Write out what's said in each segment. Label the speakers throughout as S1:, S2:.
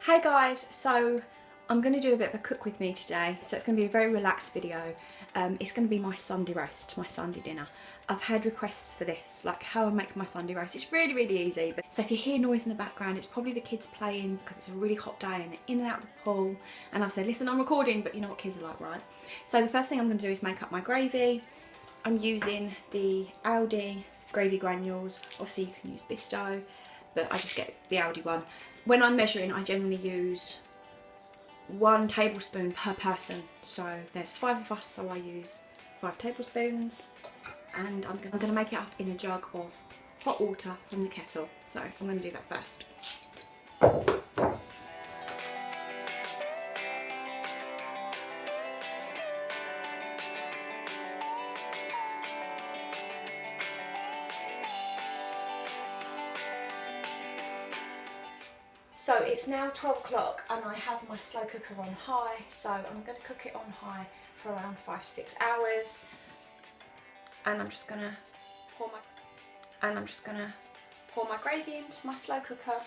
S1: Hey guys, so I'm going to do a bit of a cook with me today. So it's going to be a very relaxed video. It's going to be my Sunday roast, my Sunday dinner. I've had requests for this, like how I make my Sunday roast. It's really easy. So if you hear noise in the background, it's probably the kids playing because it's a really hot day and they're in and out of the pool. And I've said, listen, I'm recording, but you know what kids are like, right? So the first thing I'm going to do is make up my gravy. I'm using the Aldi gravy granules. Obviously you can use Bisto, but I just get the Aldi one. When I'm measuring, I generally use 1 tablespoon per person. So there's 5 of us, so I use 5 tablespoons. And I'm going to make it up in a jug of hot water from the kettle. So I'm going to do that first. So it's now 12 o'clock and I have my slow cooker on high, so I'm going to cook it on high for around 5 to 6 hours. And I'm just going to pour my gravy into my slow cooker.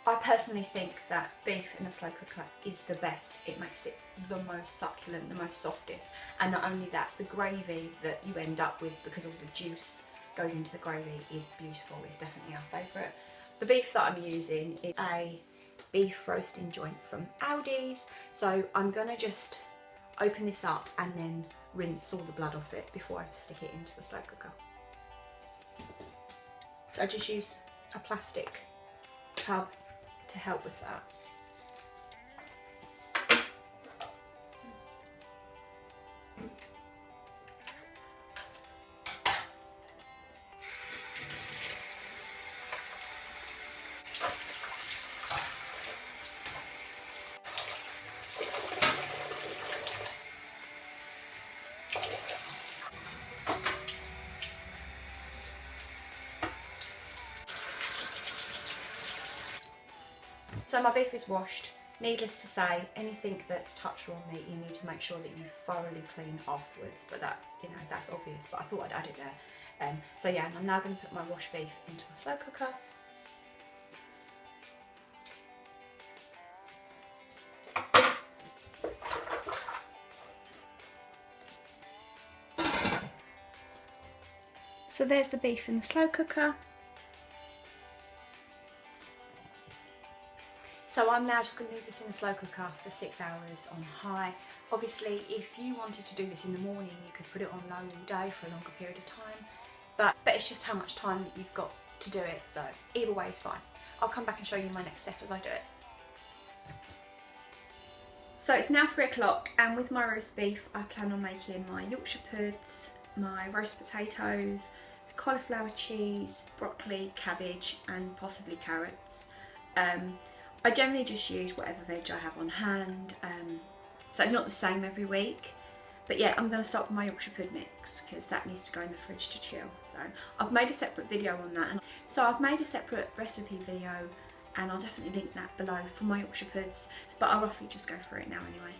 S1: I personally think that beef in a slow cooker is the best. It makes it the most succulent, the most softest. And not only that, the gravy that you end up with, because all the juice goes into the gravy, is beautiful. It's definitely our favourite. The beef that I'm using is a beef roasting joint from Aldi's. So I'm going to just open this up and then rinse all the blood off it before I stick it into the slow cooker. So I just use a plastic tub to help with that. So my beef is washed. Needless to say, anything that's touched raw meat, you need to make sure that you thoroughly clean afterwards. But that, you know, that's obvious. But I thought I'd add it there. So yeah, and I'm now going to put my washed beef into my slow cooker. So there's the beef in the slow cooker. So I'm now just going to leave this in the slow cooker for 6 hours on high. Obviously, if you wanted to do this in the morning, you could put it on low all day for a longer period of time. But it's just how much time that you've got to do it. So either way is fine. I'll come back and show you my next step as I do it. So it's now 3 o'clock, and with my roast beef, I plan on making my Yorkshire puds, my roast potatoes, cauliflower cheese, broccoli, cabbage, and possibly carrots. I generally just use whatever veg I have on hand, so it's not the same every week. But yeah, I'm going to start with my Yorkshire pud mix because that needs to go in the fridge to chill. So I've made a separate video on that. So I've made a separate recipe video, and I'll definitely link that below for my Yorkshire puds, but I'll roughly just go through it now anyway.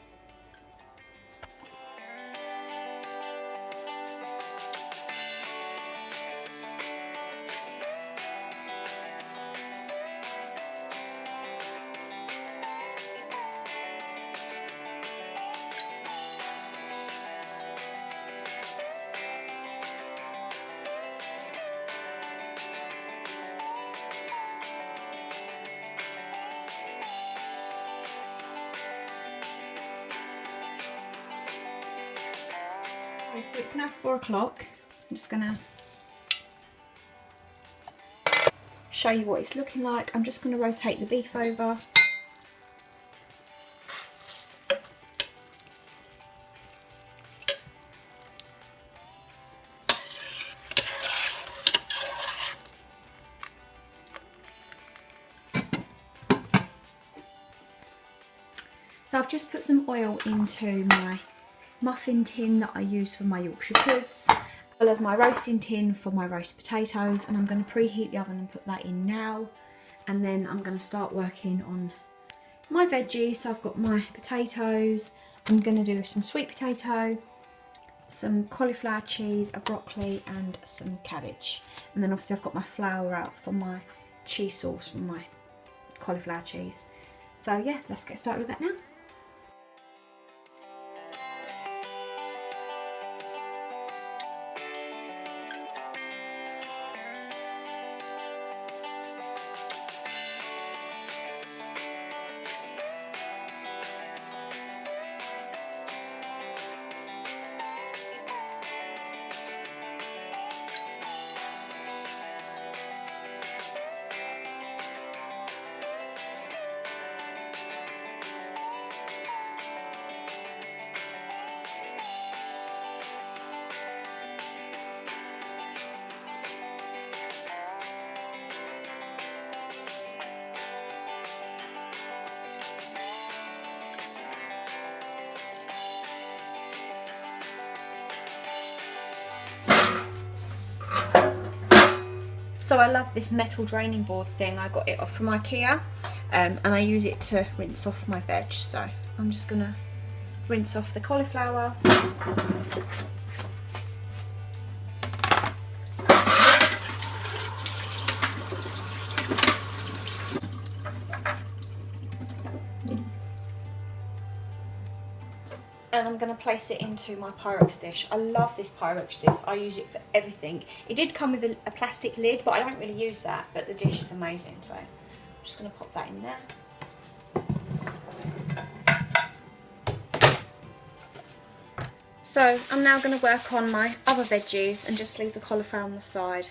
S1: So it's now 4 o'clock. I'm just gonna show you what it's looking like. I'm just gonna rotate the beef over. So I've just put some oil into my muffin tin that I use for my Yorkshire puds, as well as my roasting tin for my roast potatoes, and I'm going to preheat the oven and put that in now, and then I'm going to start working on my veggies. So I've got my potatoes, I'm going to do some sweet potato, some cauliflower cheese, a broccoli and some cabbage. And then obviously I've got my flour out for my cheese sauce from my cauliflower cheese. So yeah, let's get started with that now. So I love this metal draining board thing. I got it off from IKEA, and I use it to rinse off my veg. So I'm just gonna rinse off the cauliflower. And I'm going to place it into my Pyrex dish. I love this Pyrex dish. I use it for everything. It did come with a plastic lid, but I don't really use that. But the dish is amazing, so I'm just going to pop that in there. So I'm now going to work on my other veggies and just leave the cauliflower on the side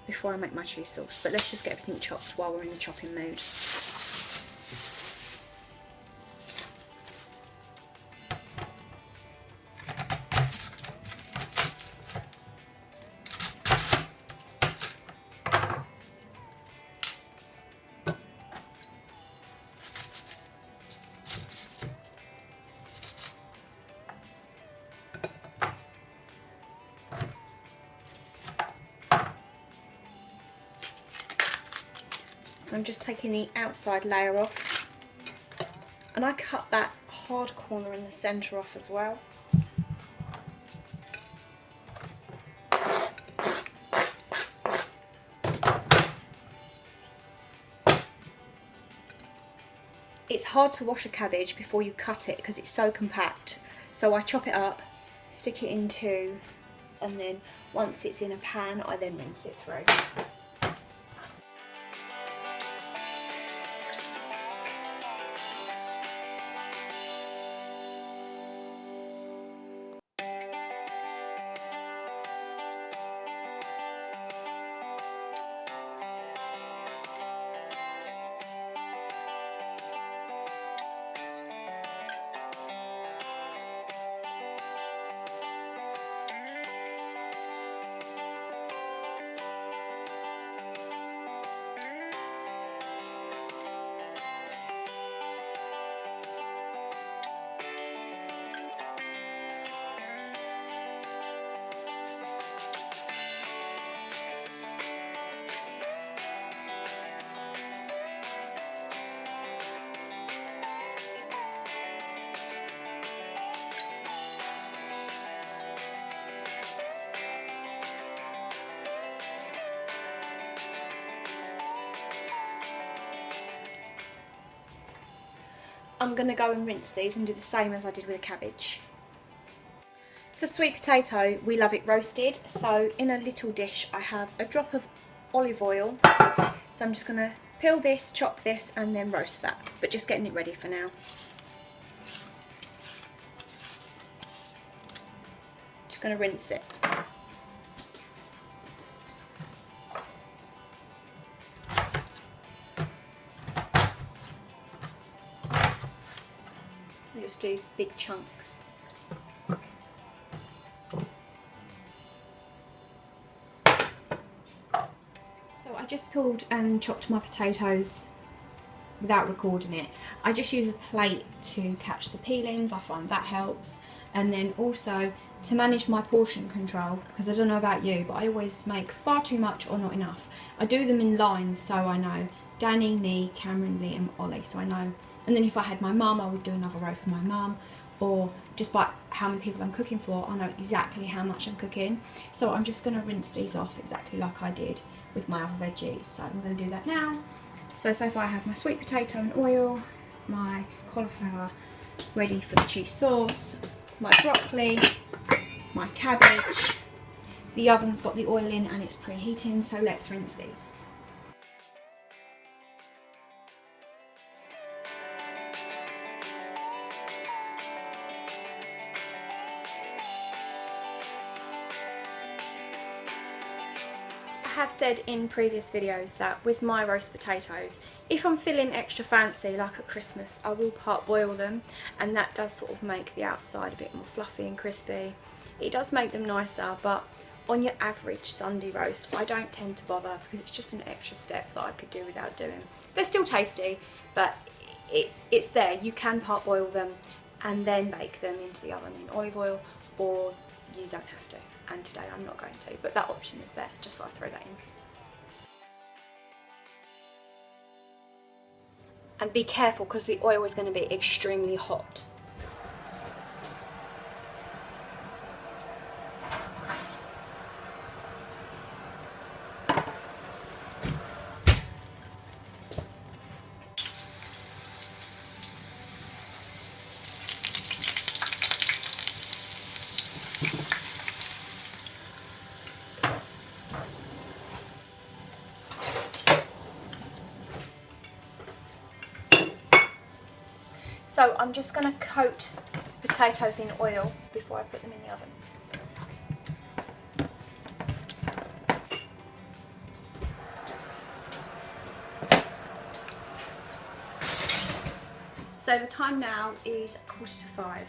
S1: before I make my cheese sauce. But let's just get everything chopped while we're in the chopping mood. I'm just taking the outside layer off, and I cut that hard corner in the centre off as well. It's hard to wash a cabbage before you cut it because it's so compact, so I chop it up, stick it in two, and then once it's in a pan I then rinse it through. I'm going to go and rinse these and do the same as I did with the cabbage. For sweet potato, we love it roasted, so in a little dish I have a drop of olive oil. So I'm just going to peel this, chop this and then roast that, but just getting it ready for now. Just going to rinse it. Just do big chunks. So I just peeled and chopped my potatoes without recording it. I just use a plate to catch the peelings, I find that helps. And then also to manage my portion control, because I don't know about you, but I always make far too much or not enough. I do them in lines so I know Danny, me, Cameron, Liam, Ollie, so I know. And then if I had my mum, I would do another row for my mum, or just by how many people I'm cooking for, I know exactly how much I'm cooking. So I'm just going to rinse these off exactly like I did with my other veggies. So I'm going to do that now. So far I have my sweet potato and oil, my cauliflower ready for the cheese sauce, my broccoli, my cabbage. The oven's got the oil in and it's preheating, so let's rinse these. I have said in previous videos that with my roast potatoes, if I'm feeling extra fancy like at Christmas, I will part boil them, and that does sort of make the outside a bit more fluffy and crispy. It does make them nicer, but on your average Sunday roast I don't tend to bother because it's just an extra step that I could do without doing. They're still tasty, but it's there. You can part boil them and then bake them into the oven in olive oil, or you don't have to. And today I'm not going to, but that option is there, just thought I'd throw that in. And be careful because the oil is going to be extremely hot. So I'm just going to coat the potatoes in oil before I put them in the oven. So the time now is 4:45.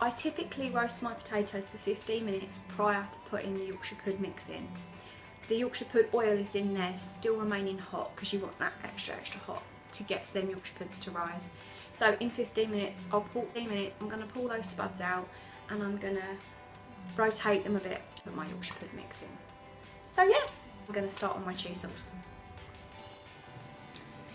S1: I typically roast my potatoes for 15 minutes prior to putting the Yorkshire Pud mix in. The Yorkshire Pud oil is in there still remaining hot because you want that extra hot to get them Yorkshire Puds to rise. So in 15 minutes, I'm going to pull those spuds out and I'm going to rotate them a bit to put my Yorkshire Pud mix in. So yeah, I'm going to start on my cheese sauce.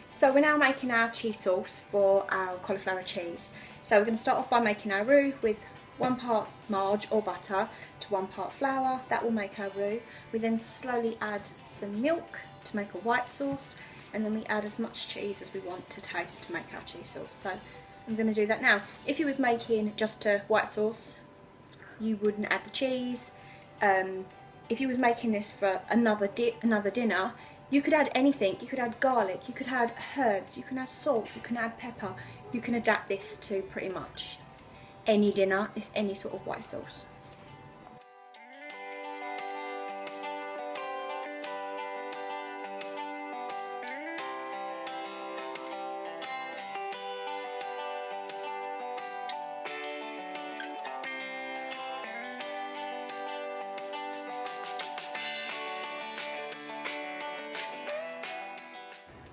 S1: So we're now making our cheese sauce for our cauliflower cheese. So we're going to start off by making our roux with 1 part margarine or butter to 1 part flour. That will make our roux. We then slowly add some milk to make a white sauce, and then we add as much cheese as we want to taste to make our cheese sauce. So I'm going to do that now. If you was making just a white sauce, you wouldn't add the cheese. If you was making this for another dinner, you could add anything. You could add garlic, you could add herbs, you can add salt, you can add pepper. You can adapt this to pretty much any dinner, any sort of white sauce.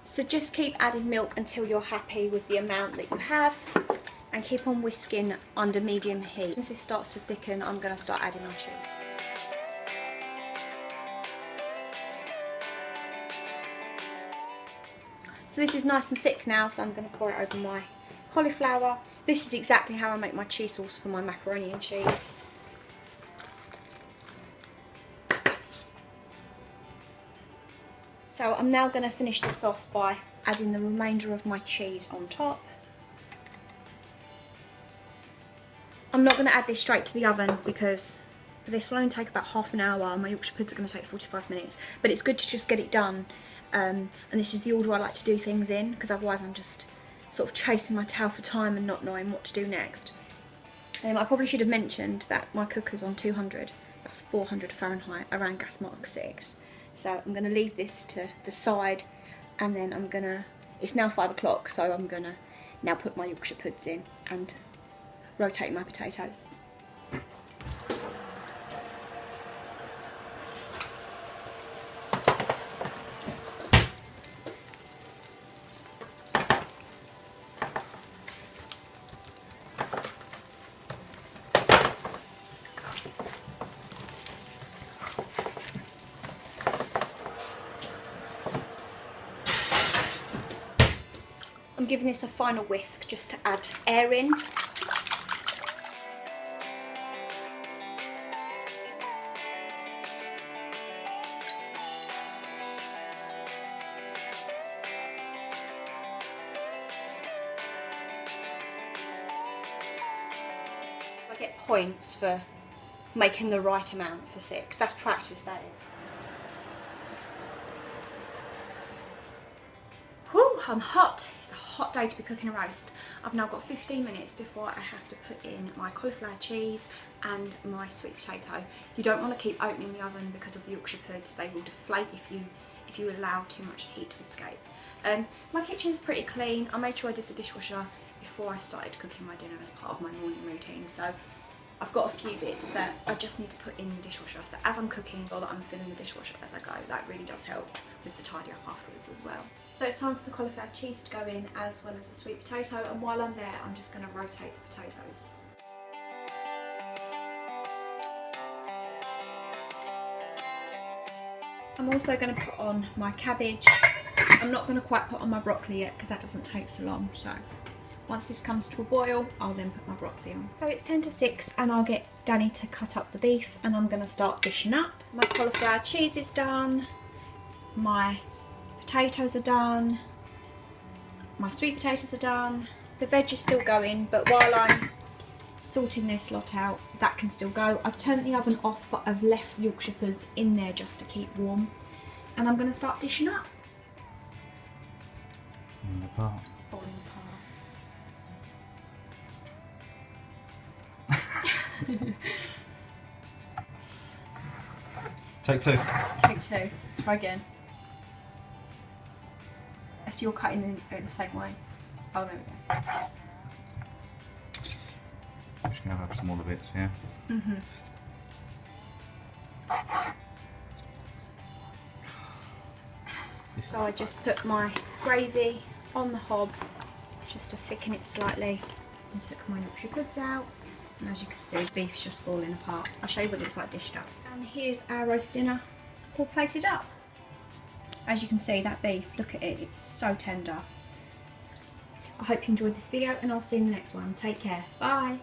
S1: So just keep adding milk until you're happy with the amount that you have, and keep on whisking under medium heat. As this starts to thicken, I'm going to start adding our cheese. So this is nice and thick now, so I'm going to pour it over my cauliflower. This is exactly how I make my cheese sauce for my macaroni and cheese. So I'm now going to finish this off by adding the remainder of my cheese on top. I'm not going to add this straight to the oven because this will only take about half an hour. My Yorkshire Puds are going to take 45 minutes, but it's good to just get it done. And this is the order I like to do things in, because otherwise I'm just sort of chasing my tail for time and not knowing what to do next. I probably should have mentioned that my cooker's on 200, that's 400 Fahrenheit, around gas mark 6. So I'm going to leave this to the side, and then I'm going to, it's now 5 o'clock, so I'm going to now put my Yorkshire Puds in and rotate my potatoes. I'm giving this a final whisk just to add air in. points for making the right amount for 6. That's practice, that is. Whew, I'm hot. It's a hot day to be cooking a roast. I've now got 15 minutes before I have to put in my cauliflower cheese and my sweet potato. You don't want to keep opening the oven because of the Yorkshire puds. They will deflate if you allow too much heat to escape. My kitchen's pretty clean. I made sure I did the dishwasher before I started cooking my dinner as part of my morning routine. So I've got a few bits that I just need to put in the dishwasher. So as I'm cooking, or that I'm filling the dishwasher as I go, that really does help with the tidy up afterwards as well. So it's time for the cauliflower cheese to go in, as well as the sweet potato, and while I'm there I'm just going to rotate the potatoes. I'm also going to put on my cabbage. I'm not going to quite put on my broccoli yet because that doesn't take so long, so once this comes to a boil I'll then put my broccoli on. So it's 10 to 6 and I'll get Danny to cut up the beef and I'm going to start dishing up. My cauliflower cheese is done, my potatoes are done, my sweet potatoes are done, the veg is still going, but while I'm sorting this lot out, that can still go. I've turned the oven off, but I've left the Yorkshire puds in there just to keep warm, and I'm going to start dishing up.
S2: Falling apart.
S1: Falling apart.
S2: Take 2.
S1: Take 2. Try again. So you're cutting in the same way. Oh, there we go.
S2: I'm just going to have smaller bits, yeah?
S1: So I just put my gravy on the hob just to thicken it slightly and took my Yorkshire puds out. And as you can see, beef's just falling apart. I'll show you what it looks like dished up. And here's our roast dinner all plated up. As you can see, that beef, look at it, it's so tender. I hope you enjoyed this video and I'll see you in the next one. Take care. Bye.